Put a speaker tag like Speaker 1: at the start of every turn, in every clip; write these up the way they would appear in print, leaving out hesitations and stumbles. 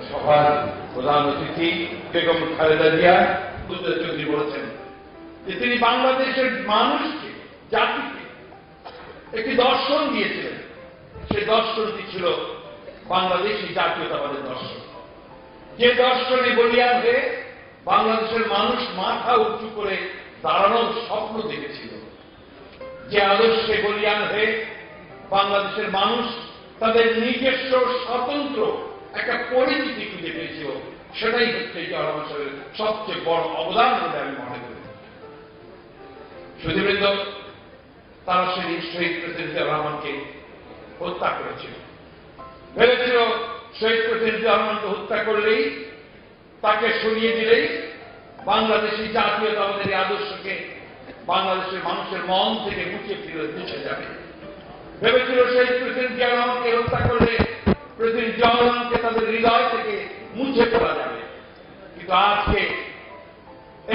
Speaker 1: সভার প্রধান অতিথি বেগম খালেদা জিয়া চৌধুরী বলেছেন যে তিনি বাংলাদেশের মানুষকে, জাতিকে একটি দর্শন দিয়েছিলেন। সেই দর্শনটি ছিল বাংলাদেশী জাতীয়তাবাদের দর্শন, যে দর্শনে বলিয়ান হয়ে বাংলাদেশের মানুষ মাথা উঁচু করে দাঁড়ানোর স্বপ্ন দেখেছিল, যে আদর্শে বলিয়ান হয়ে বাংলাদেশের মানুষ তাদের নিজস্ব স্বতন্ত্র একটা পরিচিতি খুঁজে পেয়েছিল, সেটাই হচ্ছে জিয়াউর রহমান সাহেবের সবচেয়ে বড় অবদান বলে আমি মনে করি। সুধীবৃন্দ, তারা সেই শহীদ প্রেসিডেন্ট জিয়াউর রহমানকে হত্যা করেছিল। ভেবেছিল শহীদ প্রেসিডেন্ট জিয়াউর রহমানকে হত্যা করলেই, তাকে সরিয়ে দিলেই বাংলাদেশি জাতীয়তাবাদের আদর্শকে বাংলাদেশের মানুষের মন থেকে মুছে যাবে। ভেবেছিল শহীদ প্রেসিডেন্ট জিয়াউর রহমানকে হত্যা করলে প্রেসিডেন্ট জিয়াউর রহমানকে তাদের হৃদয় থেকে মুছে ফেলা যাবে। কিন্তু আজকে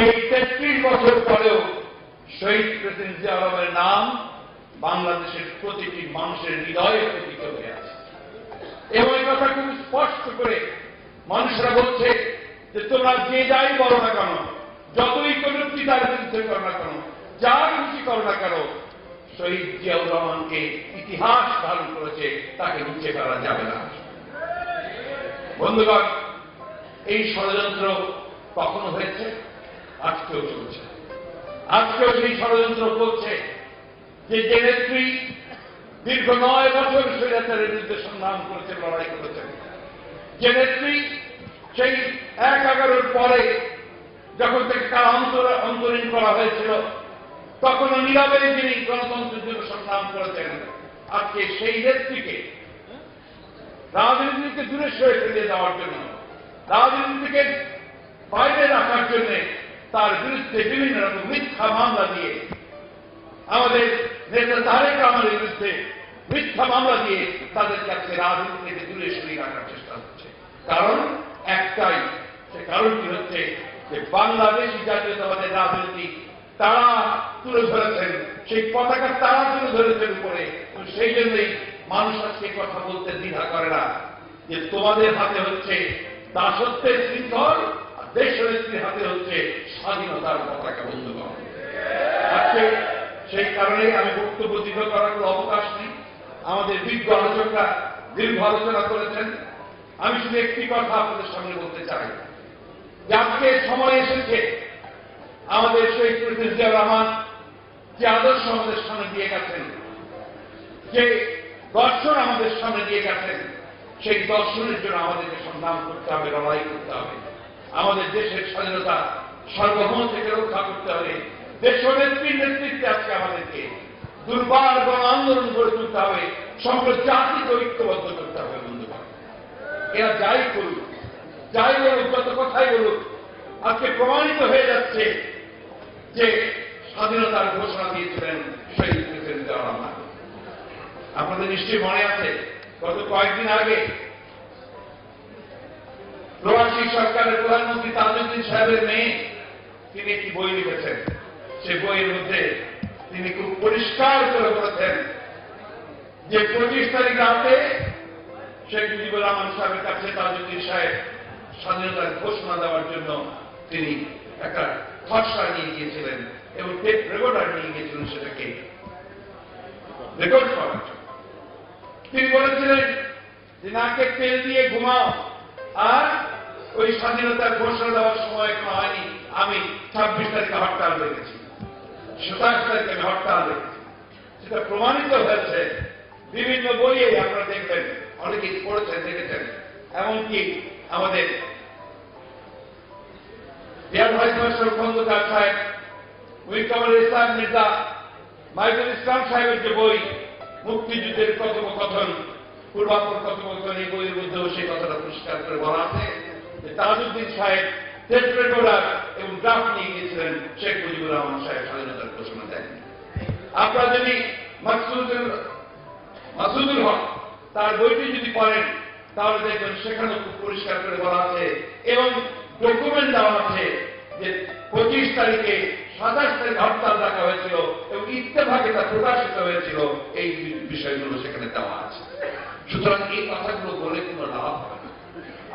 Speaker 1: এই 33 বছর পরেও শহীদ প্রেসিডেন্ট জিয়াউর রহমানের নাম বাংলাদেশের প্রতিটি মানুষের হৃদয়ে প্রতীত হয়ে আছে। এবং এই কথা খুব স্পষ্ট করে মানুষরা বলছে যে তোমরা যে যাই বলো না কেন, যতই কটূক্তি তার বিরুদ্ধে করো না কেন, যা খুশি করো না কেন, শহীদ জিয়াউর রহমানকে ইতিহাস ধারণ করেছে, তাকে মুছে ফেলা যাবে না। বন্ধুগণ, এই ষড়যন্ত্র কখনো হয়েছে, আজকেও চলছে। আজকেও সেই ষড়যন্ত্র করছে যে নেত্রী দীর্ঘ 9 বছর স্বৈরাচারের বিরুদ্ধে সংগ্রাম করেছেন, লড়াই করেছেন, যে নেত্রী সেই 1/11 পরে যখন তাকে অন্তরীণ করা হয়েছিল তখনও নীরবে যিনি গণতন্ত্রের জন্য সংগ্রাম করেছেন, আজকে সেই নেত্রীকে রাজনীতি থেকে দূরে সরে ফেলে দেওয়ার জন্য, রাজনীতি থেকে বাইরে রাখার জন্য তার বিরুদ্ধে বিভিন্ন রকম মিথ্যা মামলা দিয়ে, আমাদের নেতা তারেক রহমানের বিরুদ্ধে মিথ্যা মামলা দিয়ে তাদের কাছে রাজনীতি থেকে দূরে সরিয়ে রাখার চেষ্টা হচ্ছে। কারণ একটাই, সে কারণটি হচ্ছে যে বাংলাদেশী জাতীয়তাবাদের রাজনীতি তারা তুলে ধরেছেন, সেই পতাকা তারা তুলে ধরেছেন উপরে। সেই জন্যই মানুষ আজকে কথা বলতে দ্বিধা করে না যে তোমাদের হাতে হচ্ছে দাসত্বের শৃঙ্খল, আর দেশনেত্রীর হাতে হচ্ছে স্বাধীনতার পতাকা। বন্ধুগণ, আজকে সেই কারণেই আমি বক্তব্য দীর্ঘ করার কোনো অবকাশ নেই। আমাদের বিজ্ঞ আলোচকরা দীর্ঘ আলোচনা করেছেন। আমি শুধু একটি কথা আপনাদের সামনে বলতে চাই যে আজকে সময় এসেছে আমাদের শহীদ প্রেসিডেন্ট জিয়াউর রহমান যে আদর্শ আমাদের সামনে দিয়ে গেছেন, যে দর্শন আমাদের সামনে দিয়ে গেছেন, সেই দর্শনের জন্য আমাদেরকে সংগ্রাম করতে হবে, লড়াই করতে হবে। আমাদের দেশের স্বাধীনতা সার্বভৌম থেকে রক্ষা করতে হবে। দেশনেত্রীর নেতৃত্বে আজকে আমাদেরকে দুর্বার গণ আন্দোলন গড়ে তুলতে হবে, সমগ্র জাতিকে ঐক্যবদ্ধ করতে হবে। বন্ধুগণ, এরা যাই করুক, যাই বলুক, যত কথাই বলুক, আজকে প্রমাণিত হয়ে যাচ্ছে যে স্বাধীনতার ঘোষণা দিয়েছিলেন শহীদ প্রেসিডেন্ট জিয়াউর রহমান। আপনাদের নিশ্চয়ই মনে আছে, গত কয়েকদিন আগে প্রবাসী সরকারের প্রধানমন্ত্রী তাজউদ্দিন সাহেবের মেয়ে তিনি একটি বই লিখেছেন। সে বইয়ের মধ্যে তিনি খুব পরিষ্কার করে বলেছেন যে 25 তারিখ রাতে শেখ মুজিবুর রহমান সাহেবের কাছে তাজউদ্দিন সাহেব স্বাধীনতার ঘোষণা দেওয়ার জন্য তিনি একটা খসড়া নিয়ে গিয়েছিলেন এবং টেপ রেকর্ডার নিয়ে গিয়েছিলেন সেটাকে রেকর্ড করার জন্য। তিনি বলেছিলেন যে নাকে তেল দিয়ে ঘুমাও, আর ওই স্বাধীনতার ঘোষণা দেওয়ার সময় কোনো হয়নি। আমি 26 তারিখে হরতাল দেখেছি, 27 তারিখে আমি হরতাল দেখেছি। সেটা প্রমাণিত হয়েছে বিভিন্ন বইয়ে, আপনারা দেখবেন, অনেকেই পড়েছেন, দেখেছেন। এমনকি আমাদের এয়ার ভাইস মার্শাল খন্দকার সাহেব, মীর কামারুল ইসলাম মির্জা, মাইনুল ইসলাম সাহেবের যে বই মুক্তিযুদ্ধের কথোপকথন, পূর্বাপর কথোপকথন, এই বইয়ের মধ্যেও সেই কথাটা পরিষ্কার করে বলা আছে যে তাজউদ্দিন সাহেব টেপ রেকর্ডার এবং ড্রাফট নিয়ে গিয়েছিলেন, শেখ মুজিবুর রহমান সাহেব স্বাধীনতার ঘোষণা দেন। আপনারা যদি মাসুদুল হক তার বইটি যদি পড়েন তাহলে দেখবেন সেখানে খুব পরিষ্কার করে বলা আছে এবং ডকুমেন্ট দেওয়া আছে যে 25 তারিখে 27 তারিখে হরতাল ডাকা হয়েছিল এবং ইত্তেফাকে তা প্রকাশিত হয়েছিল। এই বিষয়গুলো সেখানে দেওয়া আছে। সুতরাং এই কথাগুলো বলে কোনো লাভ হবে না।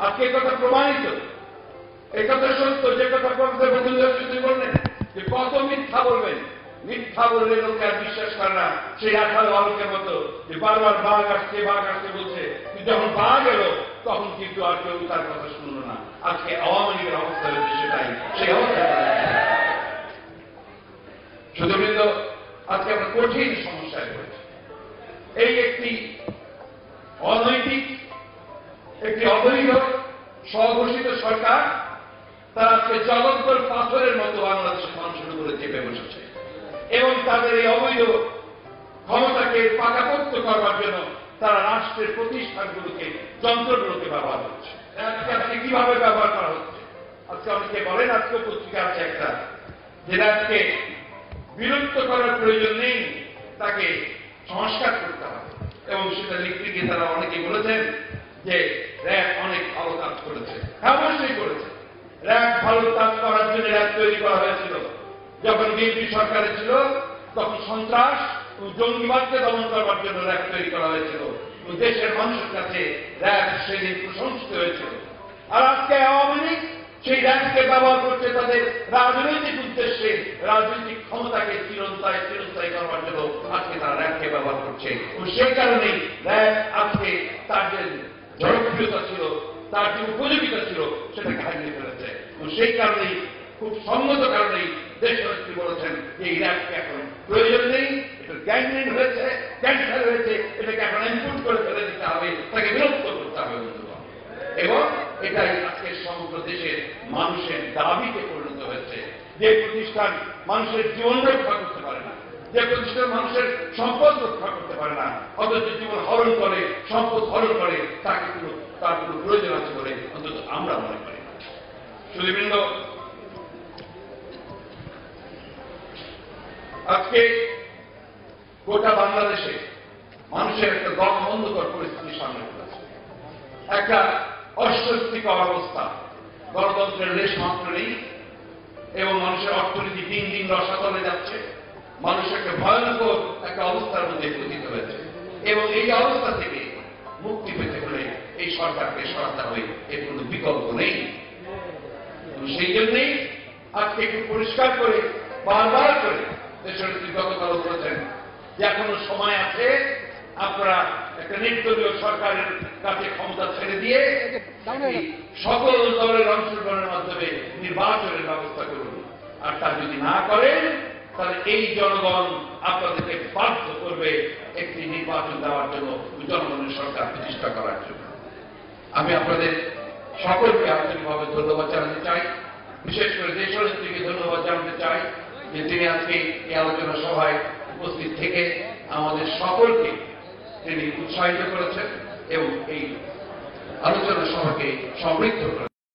Speaker 1: আজকে কথা প্রমাণিত, এই কথা সত্য, যে কথা প্রফেসর বন্ধুদের বললেন যে কত মিথ্যা বলবেন, মিথ্যা বললে লোকে আর বিশ্বাস করে না। সেই আঠারো বালকের মতো যে বারবার বাঘ আসছে বলছে, কিন্তু যখন বাঘ এলো তখন কিন্তু আর কেউ তার কথা শুনল না। আজকে আওয়ামী লীগের অবস্থা হচ্ছে সেটাই, সেই অবস্থা। শুধুবৃন্দ, আজকে আমরা কঠিন সমস্যায় পড়েছি। এই একটি অনৈতিক, একটি অবৈধ স্বঘোষিত সরকার তারা আজকে জগদ্দল পাথরের মতো বাংলাদেশের মানুষের উপরে চেপে বসেছে এবং তাদের এই অবৈধ ক্ষমতাকে পাকাপোক্ত করবার জন্য তারা রাষ্ট্রের প্রতিষ্ঠানগুলোকে, যন্ত্রগুলোকে ব্যবহার করছে। আজকে কিভাবে ব্যবহার করা হচ্ছে? আজকে অনেকে বলেন, আজকে পত্রিকা আছে একটা, যে রাজকে বিলুপ্ত করার প্রয়োজন নেই, তাকে সংস্কার করতে হবে। এবং সেটা লিখতে গিয়ে তারা অনেকে বলেছেন যে র্যাব অনেক ভালো কাজ করেছে। হ্যাঁ, অবশ্যই করেছে। র্যাব ভালো কাজ করার জন্য র্যাব তৈরি করা হয়েছিল। যখন বিএনপি সরকারে ছিল তখন সন্ত্রাস ও জঙ্গিবাদকে দমন করবার জন্য র্যাব তৈরি করা হয়েছিল। দেশের মানুষের কাছে র্যাব সেদিন প্রশংসিত হয়েছিল। আর আজকে আওয়ামী লীগ সেই র্যাবকে ব্যবহার করছে তাদের রাজনৈতিক উদ্দেশ্যে, রাজনৈতিক ক্ষমতাকে চিরস্থায়ী করবার জন্য আজকে তারা র্যাবকে ব্যবহার করছে। এবং সেই কারণেই র্যাব আজকে তার যে জনপ্রিয়তা ছিল, তার যে উপযোগিতা ছিল, সেটাকে হারিয়ে ফেলেছে। এবং সেই কারণেই, খুব সঙ্গত কারণেই দেশনেত্রী বলেছেন যে এই র্যাবকে এখন প্রয়োজন নেই, এটা গ্যাংগ্রিন হয়েছে, ক্যান্সার হয়েছে, এটাকে এখন ইনপুট করে ফেলে দিতে হবে, তাকে বিলুপ্ত করতে হবে বন্ধুগণ। এবং এটাই আজকে সমগ্র দেশের মানুষের দাবিতে পরিণত হয়েছে। যে প্রতিষ্ঠান মানুষের জীবন রক্ষা করতে পারে না, যে প্রতিষ্ঠান মানুষের সম্পদ রক্ষা করতে পারে না, অথচ জীবন হরণ করে, সম্পদ হরণ করে, তাকে তার কোনো প্রয়োজন আছে বলে অন্তত আমরা মনে করি না। শুধুবৃন্দ, আজকে গোটা বাংলাদেশে মানুষের একটা গণবন্ধকর পরিস্থিতির সামনে পড়েছে, একটা অস্বস্তিকর অবস্থা। গণতন্ত্রের লেশ মাত্র নেই এবং মানুষের অর্থনীতি দিন দিন রসাতলে যাচ্ছে। মানুষ একটা ভয়ঙ্কর একটা অবস্থার মধ্যে পতিত হয়েছে এবং এই অবস্থা থেকে মুক্তি পেতে হলে এই সরকারকে সরাতে হবে, এর কোনো বিকল্প নেই। সেই জন্যই আজকে একটু পরিষ্কার করে, বারবার করে দেশের গতকাল বলেছেন যে এখনো সময় আছে, আপনারা একটা নির্দলীয় সরকারের কাছে ক্ষমতা ছেড়ে দিয়ে সকল দলের অংশগ্রহণের মাধ্যমে নির্বাচনের ব্যবস্থা করুন। আর তা যদি না করেন তাহলে এই জনগণ আপনাদেরকে বাধ্য করবে একটি নির্বাচন দেওয়ার জন্য, জনগণের সরকার প্রতিষ্ঠা করার জন্য। আমি আপনাদের সকলকে আন্তরিকভাবে ধন্যবাদ জানাতে চাই, বিশেষ করে দেশনেত্রীকে ধন্যবাদ জানাতে চাই যে তিনি আজকে এই আলোচনা সভায় উপস্থিত থেকে আমাদের সকলকে তিনি উৎসাহিত করেছেন এবং এই আলোচনা সভাকে সমৃদ্ধ করেছেন।